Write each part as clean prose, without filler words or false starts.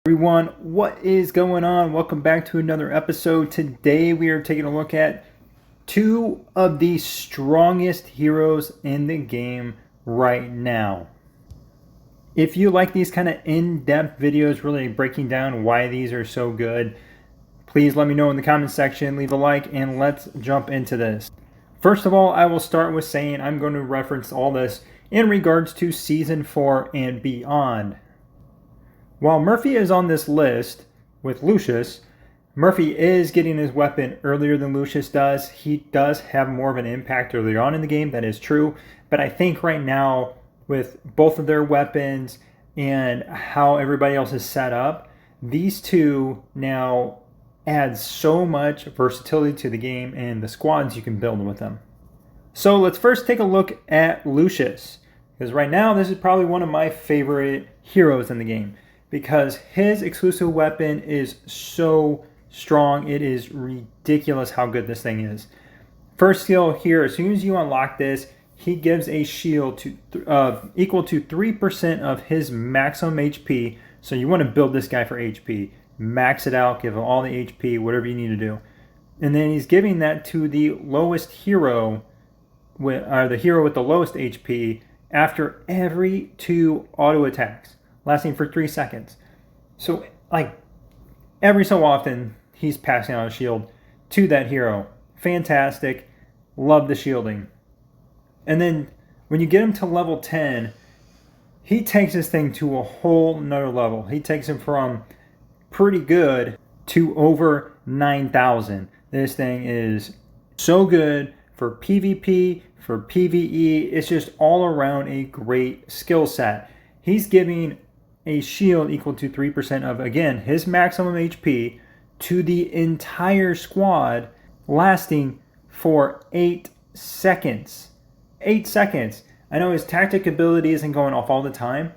Everyone, what is going on? Welcome back to another episode. Today we are taking a look at two of the strongest heroes in the game right now. If you like these kind of in-depth videos really breaking down why these are so good, please let me know in the comment section, leave a like, and let's jump into this. First of all, I will start with saying I'm going to reference all this in regards to Season 4 and beyond. While Murphy is on this list with Lucius, Murphy is getting his weapon earlier than Lucius does. He does have more of an impact earlier on in the game, that is true. But I think right now, with both of their weapons and how everybody else is set up, these two now add so much versatility to the game and the squads you can build with them. So let's first take a look at Lucius, because right now this is probably one of my favorite heroes in the game, because his exclusive weapon is so strong. It is ridiculous how good this thing is. First skill here, as soon as you unlock this, he gives a shield equal to 3% of his maximum HP. So you want to build this guy for HP. Max it out, give him all the HP, whatever you need to do. And then he's giving that to the lowest hero, the hero with the lowest HP, after every 2 auto attacks, lasting for 3 seconds. So, like, every so often, he's passing out a shield to that hero. Fantastic. Love the shielding. And then, when you get him to level 10, he takes this thing to a whole nother level. He takes him from pretty good to over 9,000. This thing is so good for PvP, for PvE. It's just all around a great skill set. He's giving a shield equal to 3% of, again, his maximum HP to the entire squad, lasting for 8 seconds. 8 seconds. I know his tactic ability isn't going off all the time,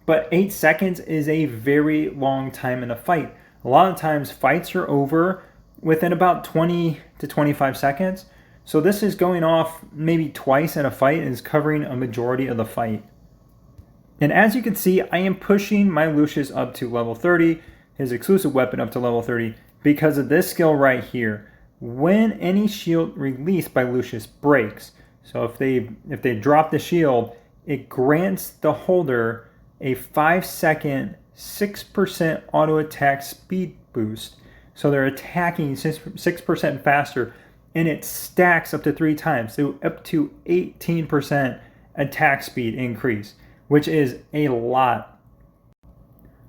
but 8 seconds is a very long time in a fight. A lot of times fights are over within about 20 to 25 seconds. So this is going off maybe twice in a fight and is covering a majority of the fight. And as you can see, I am pushing my Lucius up to level 30, his exclusive weapon up to level 30, because of this skill right here. When any shield released by Lucius breaks, so if they drop the shield, it grants the holder a 5-second 6% auto attack speed boost. So they're attacking 6% faster, and it stacks up to 3 times, so up to 18% attack speed increase, which is a lot.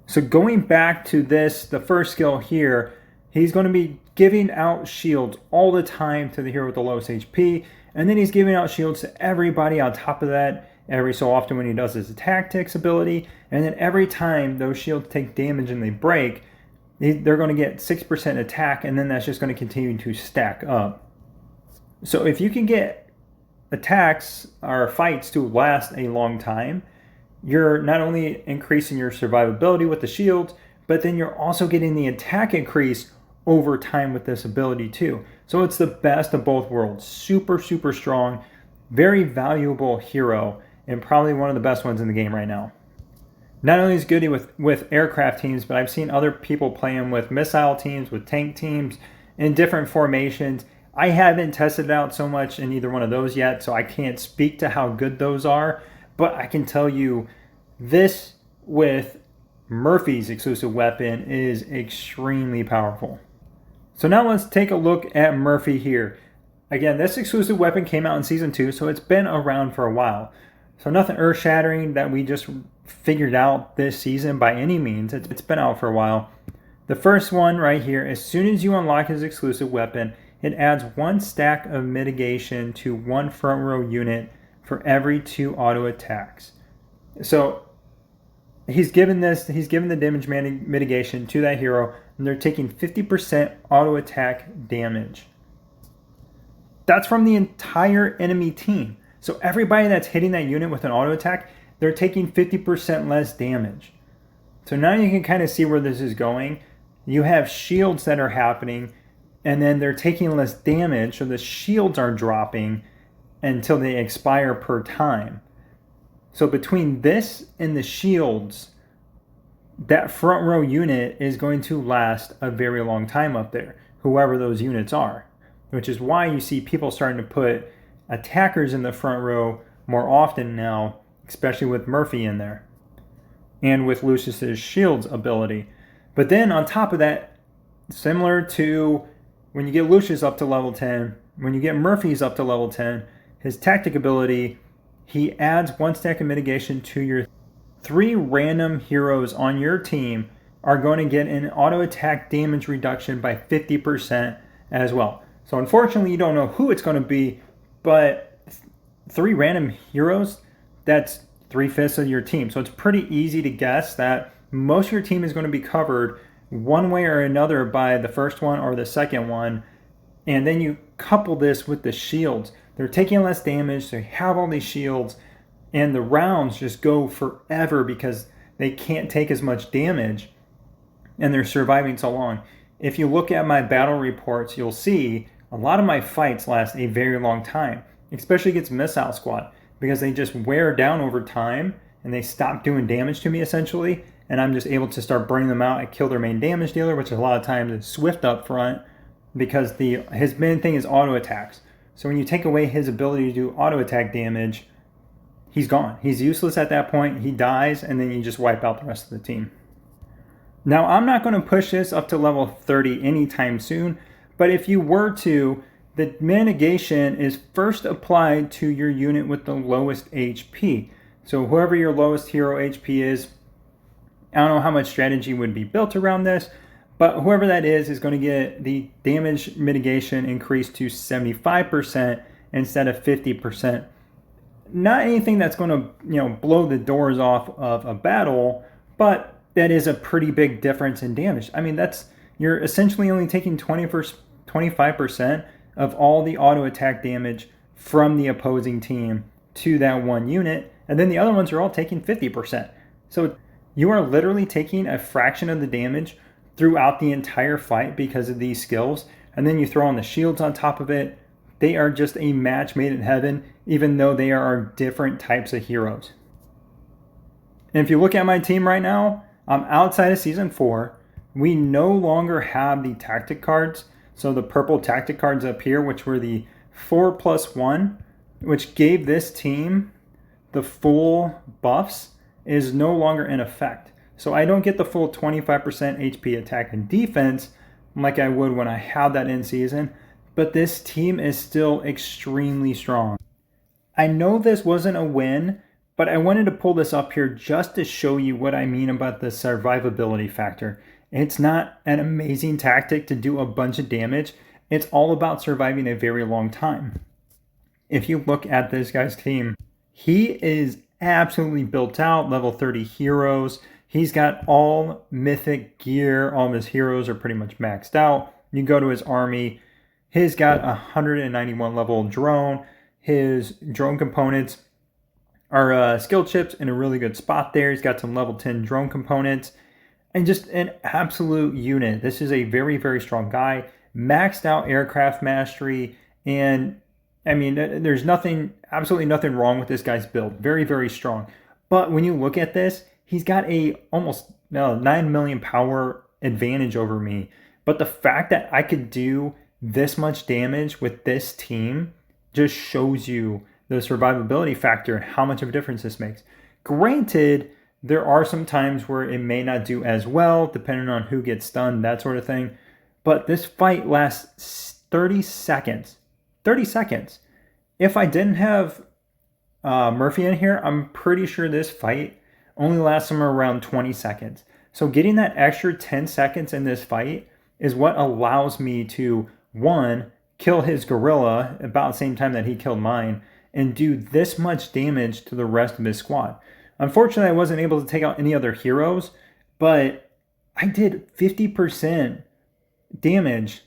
So going back to this, the first skill here, he's going to be giving out shields all the time to the hero with the lowest HP, and then he's giving out shields to everybody on top of that every so often when he does his tactics ability, and then every time those shields take damage and they break, they're going to get 6% attack, and then that's just going to continue to stack up. So if you can get attacks or fights to last a long time, you're not only increasing your survivability with the shields, but then you're also getting the attack increase over time with this ability too. So it's the best of both worlds. Super, super strong, very valuable hero, and probably one of the best ones in the game right now. Not only is good with aircraft teams, but I've seen other people play him with missile teams, with tank teams, in different formations. I haven't tested it out so much in either one of those yet, so I can't speak to how good those are. But I can tell you, this with Murphy's exclusive weapon is extremely powerful. So now let's take a look at Murphy here. Again, this exclusive weapon came out in Season 2, so it's been around for a while. So nothing earth-shattering that we just figured out this season by any means. It's been out for a while. The first one right here, as soon as you unlock his exclusive weapon, it adds 1 stack of mitigation to 1 front row unit for every 2 auto attacks. So he's given the damage mitigation to that hero, and they're taking 50% auto attack damage. That's from the entire enemy team. So everybody that's hitting that unit with an auto attack, they're taking 50% less damage. So now you can kind of see where this is going. You have shields that are happening, and then they're taking less damage, so the shields are dropping until they expire per time. So between this and the shields, that front row unit is going to last a very long time up there, whoever those units are, which is why you see people starting to put attackers in the front row more often now, especially with Murphy in there and with Lucius's shields ability. But then on top of that, similar to when you get Lucius up to level 10, when you get Murphy's up to level 10, his tactic ability, he adds 1 stack of mitigation to your 3 random heroes on your team are going to get an auto attack damage reduction by 50% as well. So unfortunately, you don't know who it's going to be, but 3 random heroes, that's 3/5 of your team. So it's pretty easy to guess that most of your team is going to be covered one way or another by the first one or the second one. And then you couple this with the shields. They're taking less damage, they have all these shields, and the rounds just go forever because they can't take as much damage and they're surviving so long. If you look at my battle reports, you'll see a lot of my fights last a very long time, especially against Missile Squad, because they just wear down over time and they stop doing damage to me essentially, and I'm just able to start burning them out. I kill their main damage dealer, which a lot of times is Swift up front, because his main thing is auto attacks. So when you take away his ability to do auto attack damage, he's gone. He's useless at that point. He dies, and then you just wipe out the rest of the team. Now, I'm not going to push this up to level 30 anytime soon, but if you were to, the mitigation is first applied to your unit with the lowest HP. So whoever your lowest hero HP is, I don't know how much strategy would be built around this, but whoever that is going to get the damage mitigation increased to 75% instead of 50%. Not anything that's going to, blow the doors off of a battle, but that is a pretty big difference in damage. I mean, you're essentially only taking 25% of all the auto attack damage from the opposing team to that one unit, and then the other ones are all taking 50%. So you are literally taking a fraction of the damage throughout the entire fight because of these skills, and then you throw on the shields on top of it. They are just a match made in heaven, even though they are different types of heroes. And if you look at my team right now, I'm outside of Season 4. We no longer have the tactic cards. So the purple tactic cards up here, which were the 4+1, which gave this team the full buffs, is no longer in effect. So I don't get the full 25% HP attack and defense like I would when I have that in season, but this team is still extremely strong. I know this wasn't a win, but I wanted to pull this up here just to show you what I mean about the survivability factor. It's not an amazing tactic to do a bunch of damage. It's all about surviving a very long time. If you look at this guy's team, he is absolutely built out, level 30 heroes. He's got all mythic gear. All of his heroes are pretty much maxed out. You go to his army. He's got a 191 level drone. His drone components are skill chips in a really good spot there. He's got some level 10 drone components. And just an absolute unit. This is a very, very strong guy. Maxed out aircraft mastery. And I mean, there's absolutely nothing wrong with this guy's build. Very, very strong. But when you look at this, he's got a almost 9 million power advantage over me. But the fact that I could do this much damage with this team just shows you the survivability factor and how much of a difference this makes. Granted, there are some times where it may not do as well, depending on who gets stunned, that sort of thing. But this fight lasts 30 seconds. 30 seconds. If I didn't have Murphy in here, I'm pretty sure this fight only lasts somewhere around 20 seconds. So getting that extra 10 seconds in this fight is what allows me to, one, kill his gorilla about the same time that he killed mine, and do this much damage to the rest of his squad. Unfortunately, I wasn't able to take out any other heroes, but I did 50% damage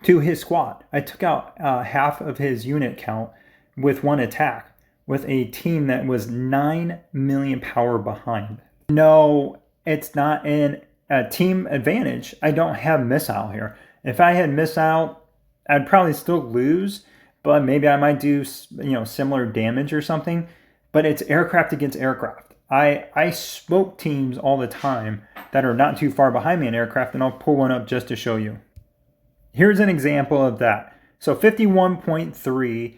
to his squad. I took out half of his unit count with one attack with a team that was 9 million power behind. No, it's not a team advantage. I don't have missile here. If I had missile, I'd probably still lose, but maybe I might do similar damage or something. But it's aircraft against aircraft. I smoke teams all the time that are not too far behind me in aircraft, and I'll pull one up just to show you. Here's an example of that. So 51.3,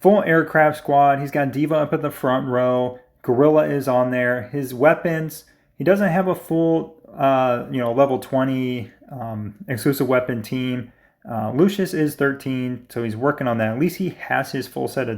full aircraft squad. He's got Diva up at the front row. Gorilla is on there. His weapons, he doesn't have a full, level 20 exclusive weapon team. Lucius is 13, so he's working on that. At least he has his full set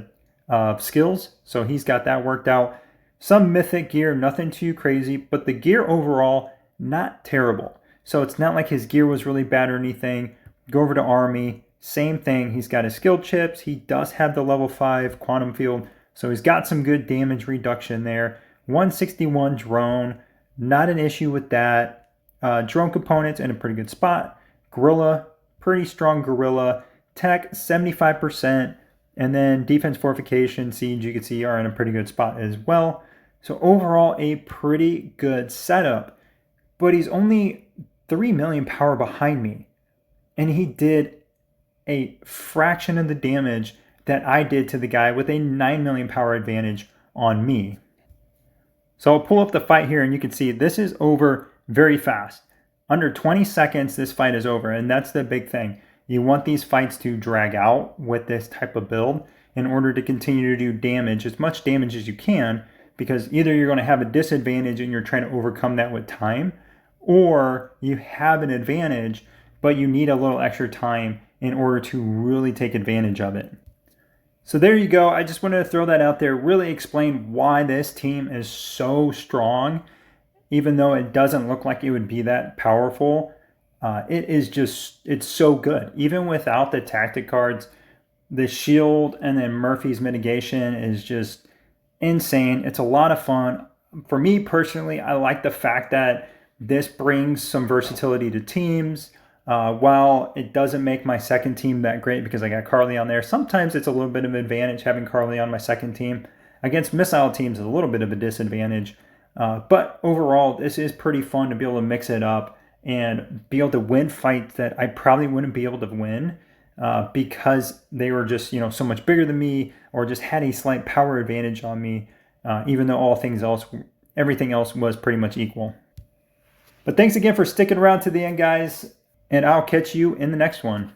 of skills, so he's got that worked out. Some mythic gear, nothing too crazy, but the gear overall, not terrible. So it's not like his gear was really bad or anything. Go over to Army, same thing. He's got his skill chips. He does have the level 5 quantum field, so he's got some good damage reduction there. 161 drone, not an issue with that. Drone components in a pretty good spot. Gorilla, pretty strong gorilla. Tech, 75%. And then defense fortification, siege, you can see are in a pretty good spot as well. So overall, a pretty good setup. But he's only 3 million power behind me. And he did a fraction of the damage that I did to the guy with a 9 million power advantage on me. So I'll pull up the fight here and you can see this is over very fast. Under 20 seconds, this fight is over. And that's the big thing. You want these fights to drag out with this type of build in order to continue to do damage, as much damage as you can, because either you're going to have a disadvantage and you're trying to overcome that with time, or you have an advantage, but you need a little extra time in order to really take advantage of it. So there you go. I just wanted to throw that out there, really explain why this team is so strong, even though it doesn't look like it would be that powerful. It's so good. Even without the tactic cards, the shield and then Murphy's mitigation is just insane. It's a lot of fun. For me personally, I like the fact that this brings some versatility to teams. While it doesn't make my second team that great because I got Carly on there, sometimes it's a little bit of an advantage having Carly on my second team. Against missile teams, it's a little bit of a disadvantage. But overall, this is pretty fun to be able to mix it up and be able to win fights that I probably wouldn't be able to win because they were just, so much bigger than me or just had a slight power advantage on me, even though everything else was pretty much equal. But thanks again for sticking around to the end, guys, and I'll catch you in the next one.